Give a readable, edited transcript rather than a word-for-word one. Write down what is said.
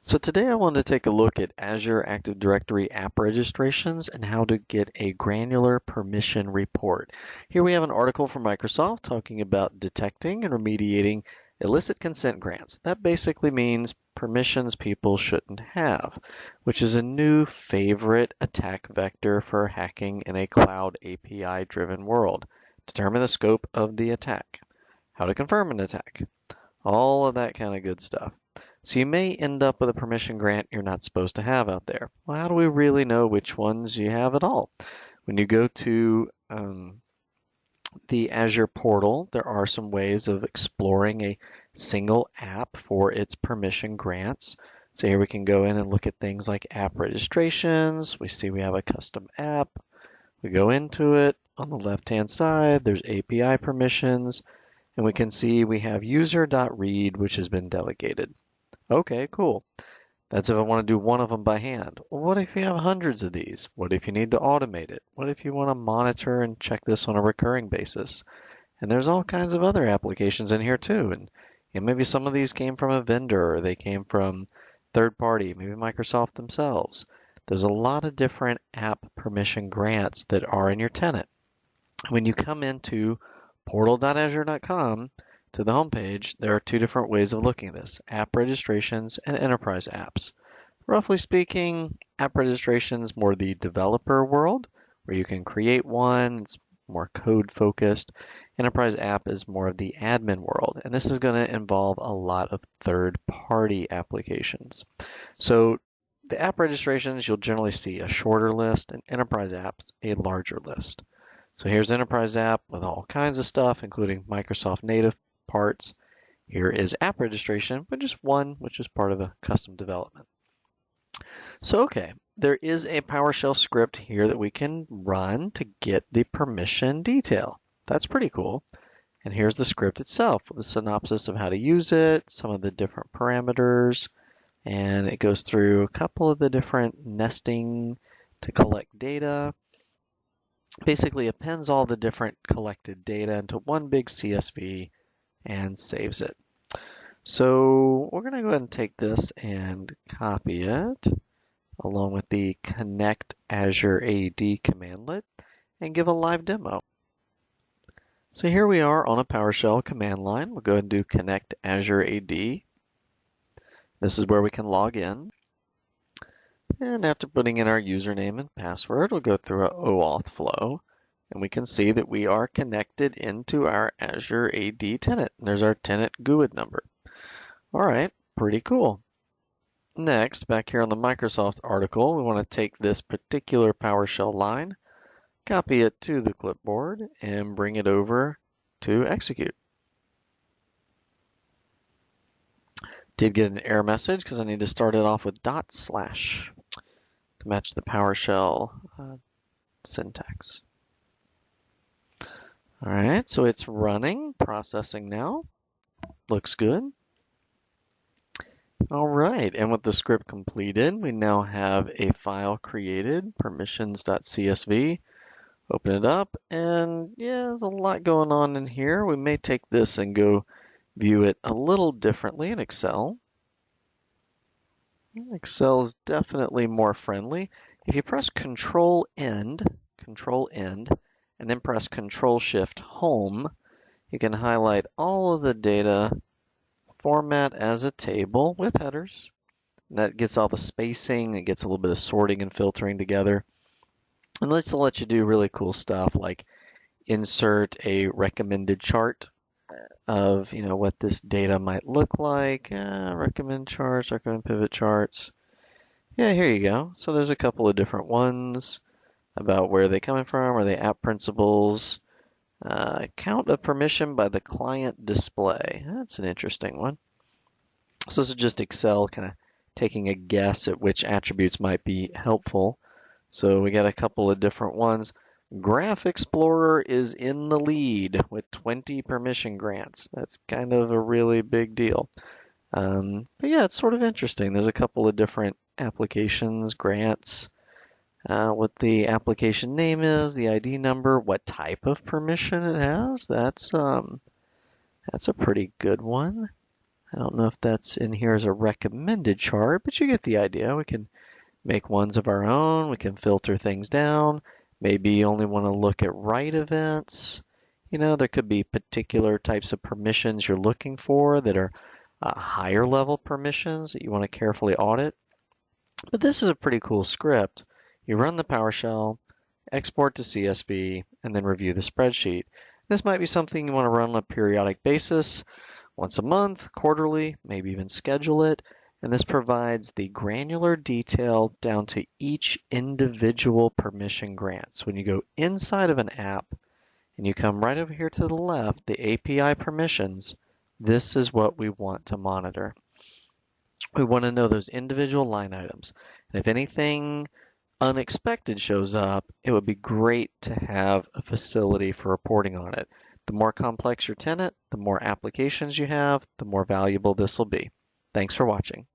So today I wanted to take a look at Azure Active Directory app registrations and how to get a granular permission report. Here we have an article from Microsoft talking about detecting and remediating illicit consent grants. That basically means permissions people shouldn't have, which is a new favorite attack vector for hacking in a cloud API-driven world. Determine the scope of the attack, how to confirm an attack, all of that kind of good stuff. So you may end up with a permission grant you're not supposed to have out there. Well, how do we really know which ones you have at all? When you go to the Azure portal, there are some ways of exploring a single app for its permission grants. So here we can go in and look at things like app registrations. We see we have a custom app. We go into it. On the left-hand side, there's API permissions. And we can see we have user.read, which has been delegated. Okay, cool. That's if I want to do one of them by hand. Well, what if you have hundreds of these? What if you need to automate it? What if you want to monitor and check this on a recurring basis? And there's all kinds of other applications in here too. And maybe some of these came from a vendor or they came from third party, maybe Microsoft themselves. There's a lot of different app permission grants that are in your tenant. When you come into portal.azure.com, to the homepage, there are two different ways of looking at this, app registrations and enterprise apps. Roughly speaking, app registrations more the developer world, where you can create one, it's more code focused. Enterprise app is more of the admin world, and this is going to involve a lot of third-party applications. So the app registrations, you'll generally see a shorter list, and enterprise apps, a larger list. So here's enterprise app with all kinds of stuff, including Microsoft native parts. Here is app registration, but just one, which is part of a custom development. So, okay, there is a PowerShell script here that we can run to get the permission detail. That's pretty cool. And here's the script itself with a synopsis of how to use it, some of the different parameters, and it goes through a couple of the different nesting to collect data. Basically, it appends all the different collected data into one big CSV and saves it. So we're going to go ahead and take this and copy it along with the connect Azure AD commandlet and give a live demo. So here we are on a PowerShell command line. We'll go ahead and do connect Azure AD. This is where we can log in. And after putting in our username and password, we'll go through an OAuth flow. And we can see that we are connected into our Azure AD tenant. And there's our tenant GUID number. All right, pretty cool. Next, back here on the Microsoft article, we want to take this particular PowerShell line, copy it to the clipboard, and bring it over to execute. Did get an error message because I need to start it off with / to match the PowerShell syntax. All right, so it's running, processing now. Looks good. All right, and with the script completed, we now have a file created, permissions.csv. Open it up, and yeah, there's a lot going on in here. We may take this and go view it a little differently in Excel. Excel is definitely more friendly. If you press Control End, and then press Control-Shift Home, you can highlight all of the data, format as a table with headers. And that gets all the spacing, it gets a little bit of sorting and filtering together. And this will let you do really cool stuff like insert a recommended chart of what this data might look like. Recommend charts, recommend pivot charts. Yeah, here you go. So there's a couple of different ones about where they're coming from. Are they app principals? Count of permission by the client display. That's an interesting one. So this is just Excel kind of taking a guess at which attributes might be helpful. So we got a couple of different ones. Graph Explorer is in the lead with 20 permission grants. That's kind of a really big deal. But yeah, it's sort of interesting. There's a couple of different applications, grants, what the application name is, the ID number, what type of permission it has. That's a pretty good one. I don't know if that's in here as a recommended chart, but you get the idea. We can make ones of our own. We can filter things down. Maybe you only want to look at write events. There could be particular types of permissions you're looking for that are higher level permissions that you want to carefully audit. But this is a pretty cool script. You run the PowerShell, export to CSV, and then review the spreadsheet. This might be something you want to run on a periodic basis, once a month, quarterly, maybe even schedule it. And this provides the granular detail down to each individual permission grant. So when you go inside of an app and you come right over here to the left, the API permissions, this is what we want to monitor. We want to know those individual line items. And if anything unexpected shows up, it would be great to have a facility for reporting on it. The more complex your tenant, the more applications you have, the more valuable this will be. Thanks for watching.